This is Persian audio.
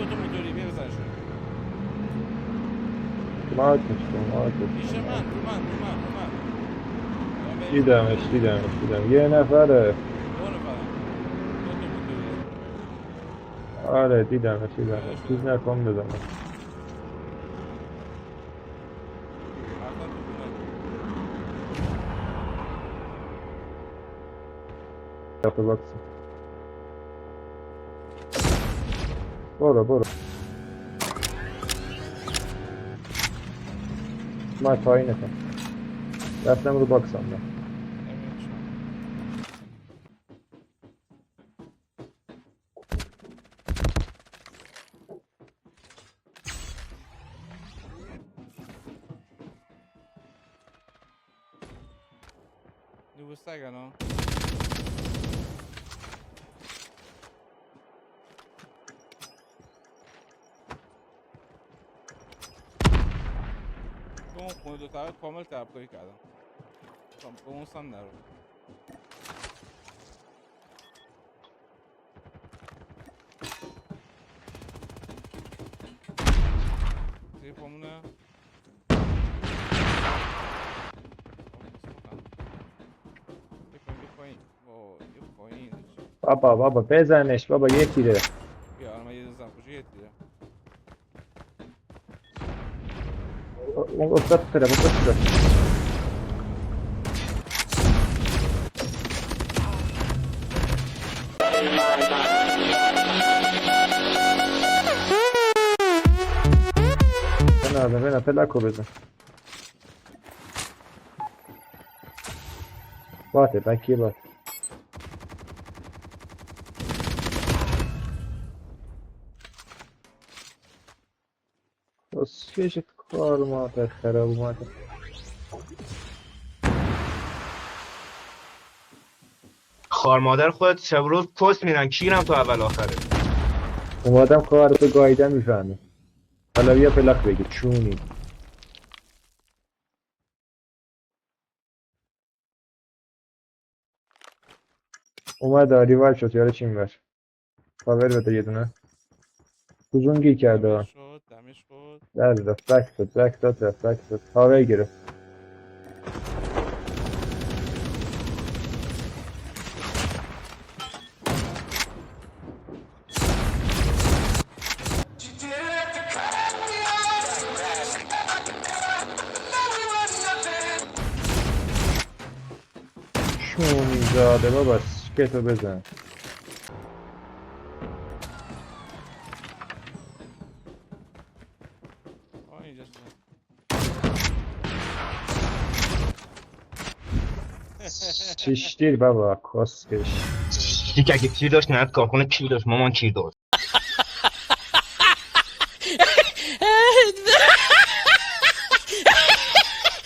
دوتا موتوری بیا بزنشون. مارک میشه پیش من رو من دیدم یه نفره. دو نفرم. دوتا موتوری. آره دیدم چیز نکن بزنم. رفتن تو خونه. دفعه باکس برو من پایینتم رفتم رو باکسم من. نمی‌دونم چیکار. دوستک الان. تو اون خونه دو طرف کامل طرفداری کردم. به اون سم نرو. زیر پامونه. یه پایین. یه پایین. بابا بزنش بابا یه تیره. بیا الان من یه زن کجا یه دیره. اون افتاد تره بنا پلاکو بزن. باته بکی بات. اسکش کار مادر خراب اومده. خار مادر خودت شب روز پست میرن کیرم تو اول آخره. اومدم کارتو گاییدن میفهمی. حالا بیا پلاک بگی چونی. اومد ریوایو شد یاره چیم بر پاور بده یه دونه. بزونگی کرده دمش خود. رفت بک داد پاور گرفت. چونی زاده بابا سکتو بزن. اینجا شیش تیر بابا کسکش. دیگه اگه تیر داشت نه کار کنه کیر داشت مامان کیر داشت.